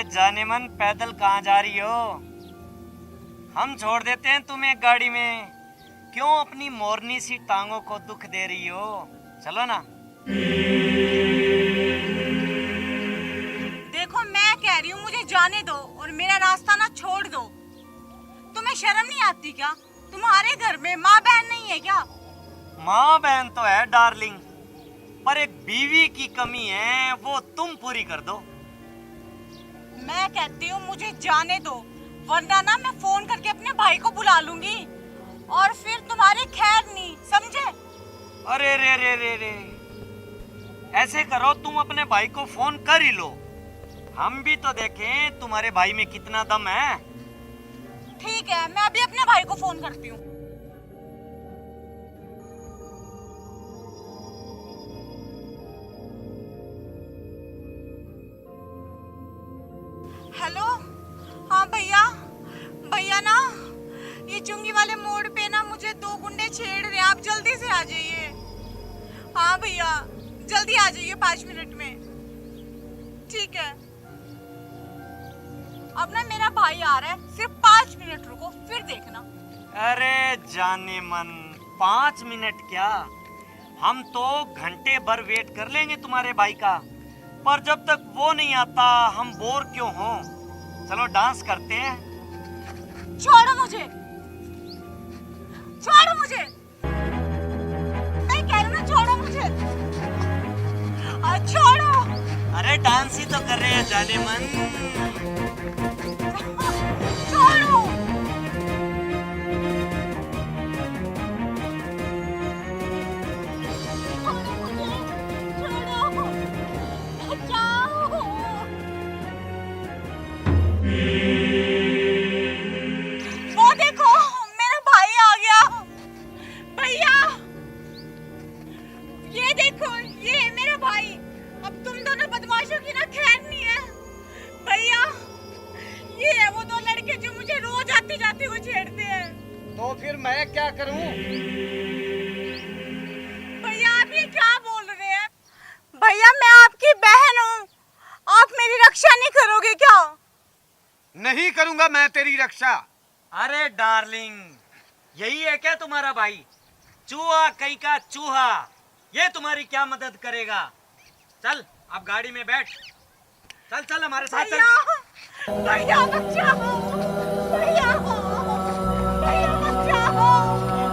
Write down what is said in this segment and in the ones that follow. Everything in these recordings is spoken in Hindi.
जाने मन पैदल कहाँ जा रही हो? हम छोड़ देते हैं तुम्हें गाड़ी में। क्यों अपनी मोरनी सी टांगों को दुख दे रही हो? चलो ना। देखो मैं कह रही हूँ मुझे जाने दो और मेरा रास्ता ना छोड़ दो। तुम्हें शर्म नहीं आती क्या? तुम्हारे घर में माँ बहन नहीं है क्या? माँ बहन तो है डार्लिंग, पर एक बीवी की कमी है, वो तुम पूरी कर दो। मैं कहती हूँ मुझे जाने दो, वरना ना मैं फोन करके अपने भाई को बुला लूंगी और फिर तुम्हारी खैर नहीं, समझे? अरे रे रे रे रे, ऐसे करो तुम अपने भाई को फोन कर ही लो, हम भी तो देखें तुम्हारे भाई में कितना दम है। ठीक है, मैं अभी अपने भाई को फोन करती हूँ। हेलो, हाँ भैया, भैया ना ये चुंगी वाले मोड़ पे ना मुझे 2 गुंडे छेड़ रहे हैं, आप जल्दी से आ जाइए। हाँ भैया, जल्दी आ जाइए 5 मिनट में। ठीक है, अब ना मेरा भाई आ रहा है, सिर्फ 5 मिनट रुको, फिर देखना। अरे जाने मन, 5 मिनट क्या, हम तो घंटे भर वेट कर लेंगे तुम्हारे भाई का, पर जब तक वो नहीं आता हम बोर क्यों हों? चलो डांस करते हैं। छोड़ो मुझे, छोड़ो मुझे, मैं कह रही हूँ ना छोड़ो मुझे, छोड़ो। अरे डांस ही तो कर रहे हैं जाने मन। छोड़ो। वो देखो मेरा भाई आ गया। भैया ये देखो, ये है मेरा भाई। अब तुम दोनों बदमाशों की ना खैर नहीं है। भैया ये है वो 2 लड़के जो मुझे रोज आते जाते हुए छेड़ते हैं। तो फिर मैं क्या करूं? भैया आप ये क्या बोल रहे हैं? भैया मैं आपकी बहन हूँ, आप मेरी रक्षा नहीं करोगे क्या? नहीं करूंगा मैं तेरी रक्षा। अरे डार्लिंग, यही है क्या तुम्हारा भाई? चूहा कहीं का चूहा, ये तुम्हारी क्या मदद करेगा? चल अब गाड़ी में बैठ, चल चल हमारे साथ चल। भैया बचाओ, भैया भैया बचाओ,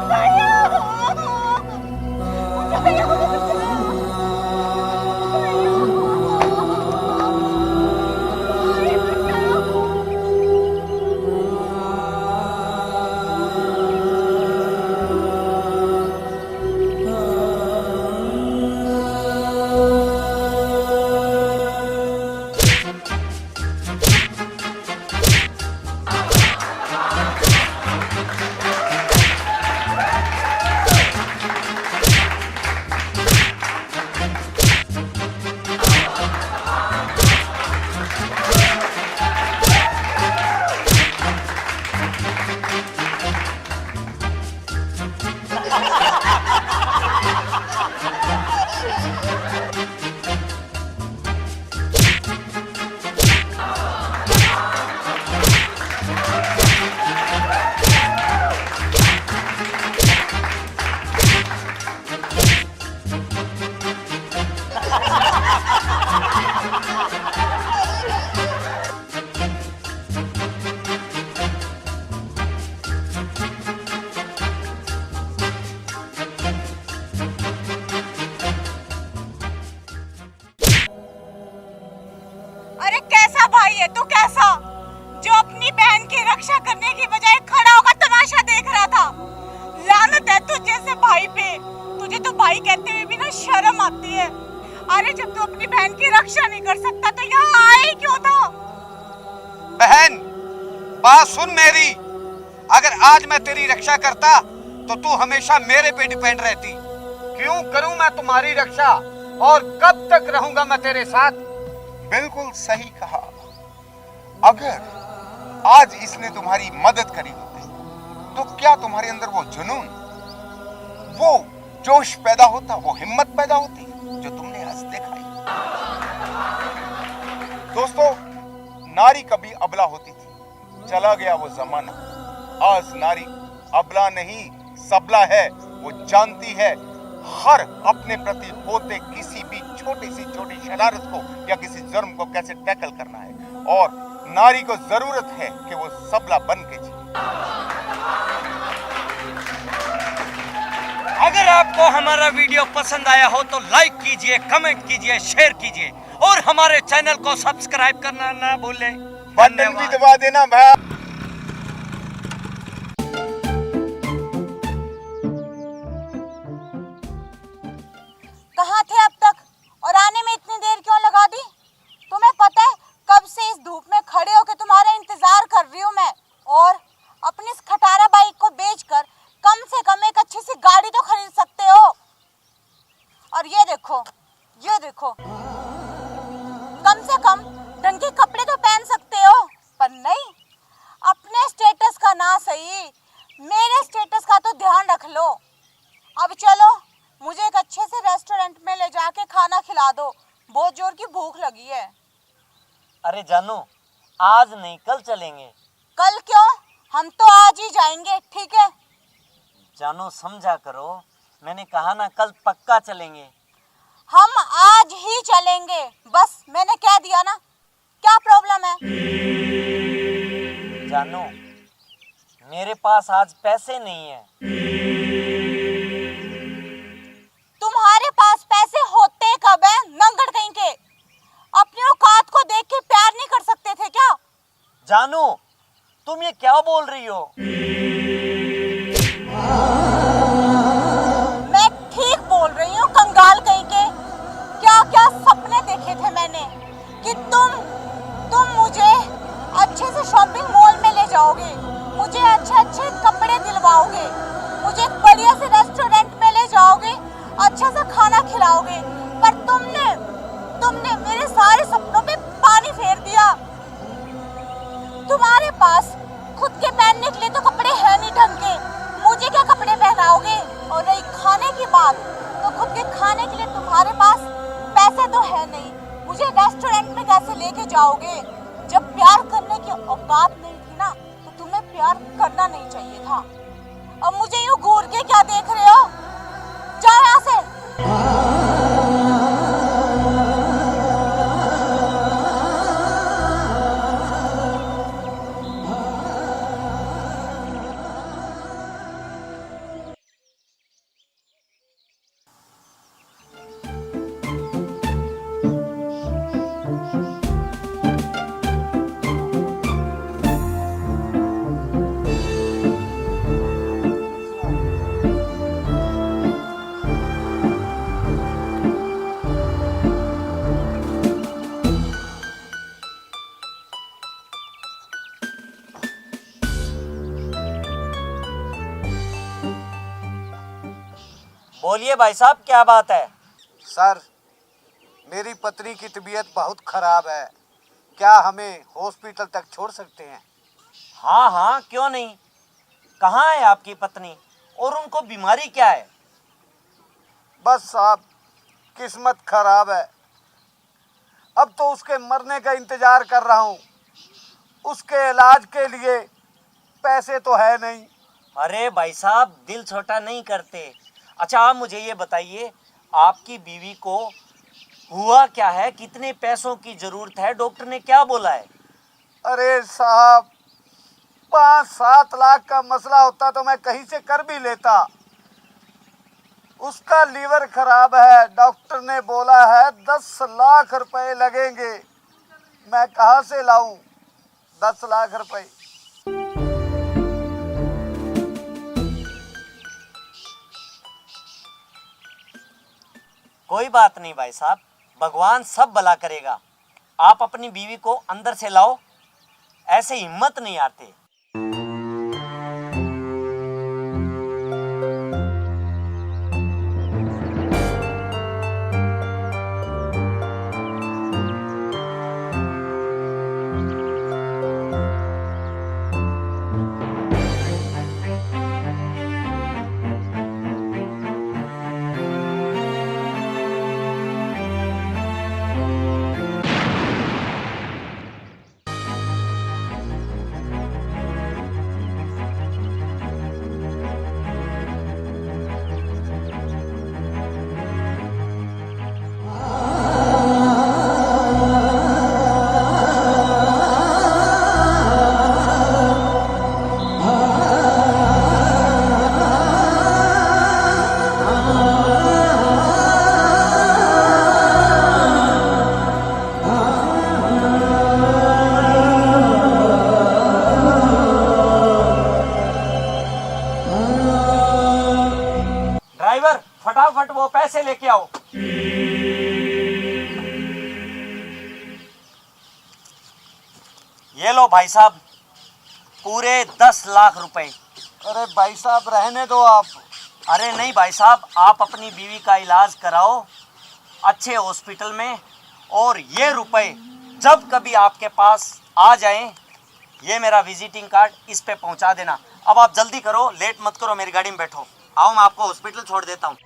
भैया भैया बचाओ। भाई कहते हुए भी ना शर्म आती है। अरे जब तू अपनी बहन की रक्षा नहीं कर सकता तो यहाँ आए क्यों था? बहन बात सुन मेरी, अगर आज मैं तेरी रक्षा करता तो तू हमेशा मेरे पे डिपेंड रहती। क्यों करूं मैं तुम्हारी रक्षा और कब तक रहूंगा मैं तेरे साथ? बिल्कुल सही कहा। अगर आज इसने तुम्हारी मदद करी होती तो क्या तुम्हारे अंदर वो जुनून, वो जोश पैदा होता, वो हिम्मत पैदा होती जो तुमने आज देखा है। दोस्तों, नारी कभी अबला होती थी, चला गया वो जमाना। आज नारी अबला नहीं सबला है। वो जानती है हर अपने प्रति होते किसी भी छोटी शरारत को या किसी जुर्म को कैसे टैकल करना है, और नारी को जरूरत है कि वो सबला बन के जिए। अगर आपको हमारा वीडियो पसंद आया हो तो लाइक कीजिए, कमेंट कीजिए, शेयर कीजिए और हमारे चैनल को सब्सक्राइब करना ना भूलें। बटन भी दबा देना भाई। कहाँ थे अब तक और आने में इतनी देर क्यों लगा दी? तुम्हें पता है कब से इस धूप में खड़े होकर तुम्हारा इंतजार कर रही हूँ मैं, और अपनी इस खटारा बाइक को बेचकर कम से कम एक अच्छी सी गाड़ी तो खरीद सकते हो। और ये देखो कम से कम ढंग के कपड़े तो पहन सकते हो, पर नहीं, अपने स्टेटस का ना सही मेरे स्टेटस का तो ध्यान रख लो। अब चलो, मुझे एक अच्छे से रेस्टोरेंट में ले जाके खाना खिला दो, बहुत जोर की भूख लगी है। अरे जानू, आज नहीं कल चलेंगे। कल क्यों? हम तो आज ही जाएंगे, ठीक है? जानू समझा करो, मैंने कहा ना कल पक्का चलेंगे। हम आज ही चलेंगे, बस मैंने कह दिया ना, क्या प्रॉब्लम है? जानू, मेरे पास आज पैसे नहीं है। तुम्हारे पास पैसे होते कब हैं, नंगड़ कहीं के? अपनी औकात को देख के प्यार नहीं कर सकते थे क्या? जानू, तुम ये क्या बोल रही हो? मैं ठीक बोल रही हूँ, कंगाल कहीं के। क्या क्या सपने देखे थे मैंने कि तुम मुझे अच्छे से शॉपिंग मॉल में ले जाओगे, मुझे अच्छे कपड़े दिलवाओगे, मुझे एक बढ़िया से रेस्टोरेंट में ले जाओगे, अच्छा सा खाना खिलाओगे, पर तुमने मेरे सारे सपनों पे पानी फेर दिया। तुम्हारे पास खुद के पहनने के लिए तो कपड़े हैं नहीं ढंग के, मुझे क्या कपड़े पहनाओगे? और रही खाने की बात, तो खुद के खाने के लिए तुम्हारे पास पैसे तो है नहीं, मुझे रेस्टोरेंट में कैसे लेके जाओगे? जब प्यार करने की औकात नहीं थी ना, तो तुम्हें प्यार करना नहीं चाहिए था। अब मुझे यूं घूर के क्या देख रहे हो? जाओ यहाँ से। बोलिए भाई साहब, क्या बात है? सर, मेरी पत्नी की तबीयत बहुत खराब है, क्या हमें हॉस्पिटल तक छोड़ सकते हैं? हाँ हाँ, क्यों नहीं। कहाँ है आपकी पत्नी और उनको बीमारी क्या है? बस साहब, किस्मत खराब है। अब तो उसके मरने का इंतजार कर रहा हूँ। उसके इलाज के लिए पैसे तो है नहीं। अरे भाई साहब, दिल छोटा नहीं करते। अच्छा, आप मुझे ये बताइए, आपकी बीवी को हुआ क्या है? कितने पैसों की जरूरत है? डॉक्टर ने क्या बोला है? अरे साहब, 5-7 लाख का मसला होता तो मैं कहीं से कर भी लेता। उसका लीवर खराब है, डॉक्टर ने बोला है 10 लाख रुपए लगेंगे। मैं कहाँ से लाऊं 10 लाख रुपए? कोई बात नहीं भाई साहब, भगवान सब भला करेगा। आप अपनी बीवी को अंदर से लाओ, ऐसे हिम्मत नहीं आते। पैसे लेके आओ। ये लो भाई साहब, पूरे 10 लाख रुपए। अरे भाई साहब रहने दो आप। अरे नहीं भाई साहब, आप अपनी बीवी का इलाज कराओ अच्छे हॉस्पिटल में, और ये रुपए जब कभी आपके पास आ जाएं, ये मेरा विजिटिंग कार्ड इस पे पहुंचा देना। अब आप जल्दी करो, लेट मत करो, मेरी गाड़ी में बैठो। आओ, मैं आपको हॉस्पिटल छोड़ देता हूँ।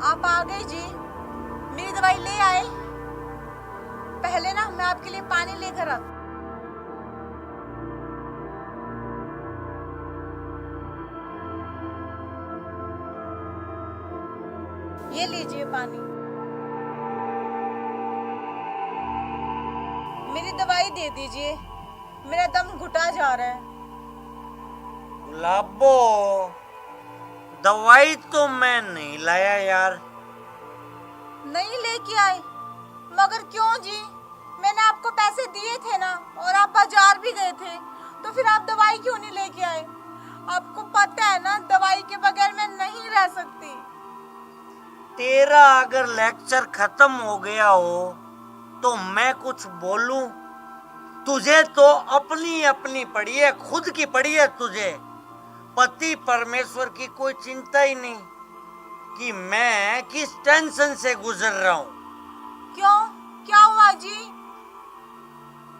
आप आ गए जी, मेरी दवाई ले आए। पहले ना मैं आपके लिए पानी लेकर आ। ये लीजिए पानी। मेरी दवाई दे दीजिए, मेरा दम घुटा जा रहा है। गुलाबो, दवाई तो मैं नहीं लाया यार। नहीं लेके आए? मगर क्यों जी? मैंने आपको पैसे दिए थे ना, और आप बाजार भी गए थे, तो फिर आप दवाई क्यों नहीं लेके आए? आपको पता है ना, दवाई के बगैर मैं नहीं रह सकती। तेरा अगर लेक्चर खत्म हो गया हो तो मैं कुछ बोलूं? तुझे तो अपनी अपनी पड़ी है, खुद की पड़ी है तुझे। पति परमेश्वर की कोई चिंता ही नहीं कि मैं किस टेंशन से गुजर रहा हूं। क्यों? क्या हुआ जी?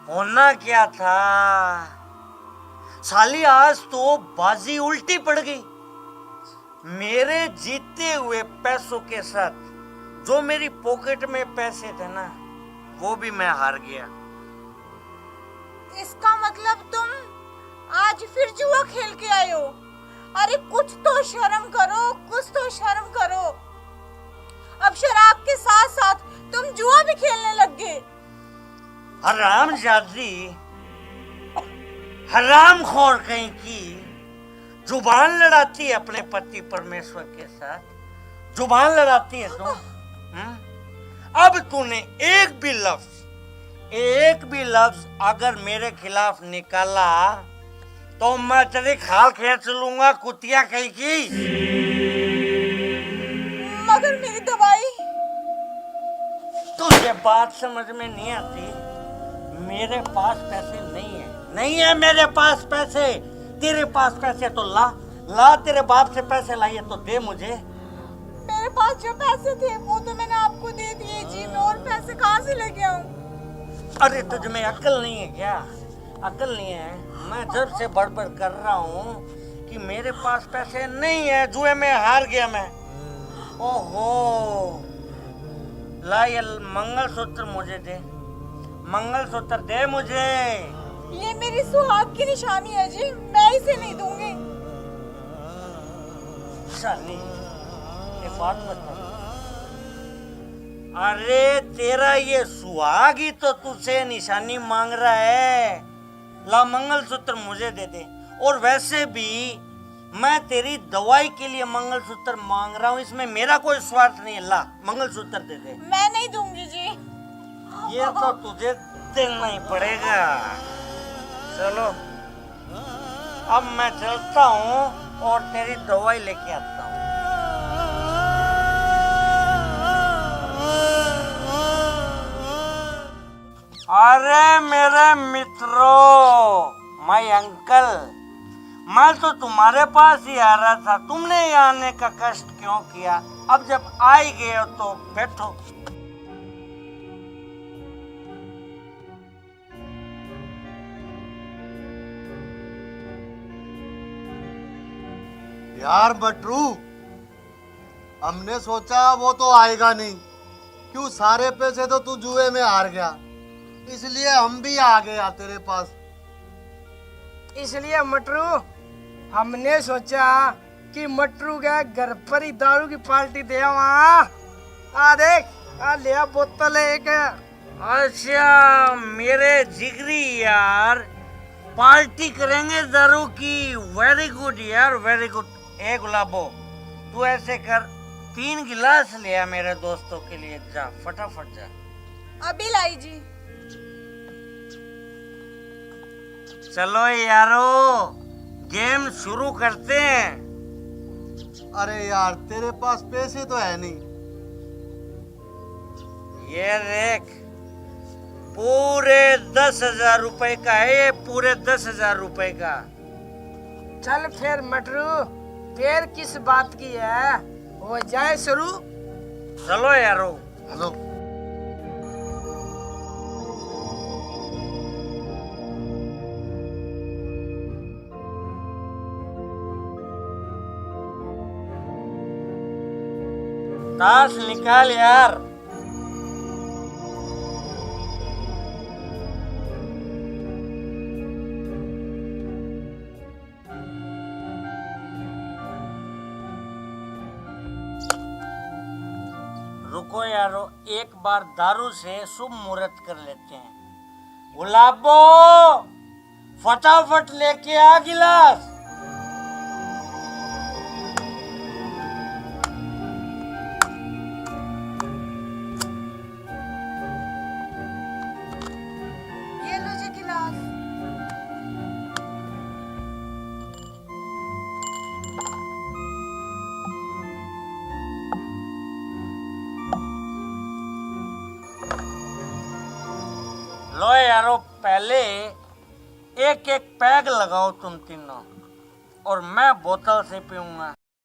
होना क्या था, साली आज तो बाजी उल्टी पड़ गई। मेरे जीते हुए पैसों के साथ जो मेरी पॉकेट में पैसे थे ना, वो भी मैं हार गया। इसका मतलब तुम आज फिर जुआ खेल के आए हो? अरे कुछ तो शर्म करो, कुछ तो शर्म करो। अब शराब के साथ साथ तुम जुआ भी खेलने लग गए। हरामजादी, हरामखोर कहीं की, जुबान लड़ाती है अपने पति परमेश्वर के साथ। जुबान लड़ाती है तुम। अब तूने एक भी लफ्ज अगर मेरे खिलाफ निकाला तो मैं तेरी खाल खींच लूंगा, कुतिया कहीं की। मगर मेरी दवाई। तुझे बात समझ में नहीं आती? मेरे पास पैसे नहीं है मेरे पास पैसे। तेरे पास पैसे तो ला, तेरे बाप से पैसे लाइए तो दे मुझे। मेरे पास जो पैसे थे वो तो मैंने आपको दे दिए जी, मैं और पैसे कहाँ से लेके आऊं? अरे तुझ में अक्ल नहीं है क्या? अक्ल नहीं है? मैं जब से बड़बड़ कर रहा हूँ कि मेरे पास पैसे नहीं है, जुए में हार गया मैं। ओहो, ला ये मंगलसूत्र मुझे दे, मंगलसूत्र दे मुझे। ये मेरी सुहाग की निशानी है जी, मैं इसे नहीं दूंगी। शानी, एक बात बता, अरे तेरा ये सुहाग ही तो तुझसे निशानी मांग रहा है। ला मंगलसूत्र मुझे दे दे। और वैसे भी मैं तेरी दवाई के लिए मंगलसूत्र मांग रहा हूँ, इसमें मेरा कोई स्वार्थ नहीं है। ला मंगलसूत्र दे दे। मैं नहीं दूंगी जी। ये तो तुझे देना ही पड़ेगा। चलो अब मैं चलता हूँ और तेरी दवाई लेके आता हूँ। अरे मेरे मित्रों, माय अंकल, मैं तो तुम्हारे पास ही आ रहा था, तुमने यहाँ आने का कष्ट क्यों किया? अब जब आ ही गए हो तो बैठो। यार बटरू, हमने सोचा वो तो आएगा नहीं, क्यों सारे पैसे तो तू जुए में हार गया, इसलिए हम भी आ गया तेरे पास। इसलिए मटरू हमने सोचा कि मटरू के घर पर ही दारू की पार्टी दे वहाँ। आ देख, आ ले आ बोतल एक। अच्छा मेरे जिगरी यार, पार्टी करेंगे दारू की। वेरी गुड यार, वेरी गुड। ए गुलाबो, तू ऐसे कर, 3 गिलास ले आ मेरे दोस्तों के लिए, जा फटाफट जा। अभी लाई जी। चलो यारो, गेम शुरू करते हैं। अरे यार तेरे पास पैसे तो है नहीं। ये देख, पूरे 10,000 रुपए का है ये, पूरे 10,000 रुपए का। चल फिर मटरू, फिर किस बात की है, हो जाए शुरू। चलो यारो। हेलो, ताश निकाल यार। रुको यारो, एक बार दारू से शुभ मुहूर्त कर लेते हैं। गुलाबो, फटाफट लेके आ गिलास। ये लो जी गिलास। लो यारो, पहले एक एक पैग लगाओ तुम तीनों, और मैं बोतल से पीऊंगा।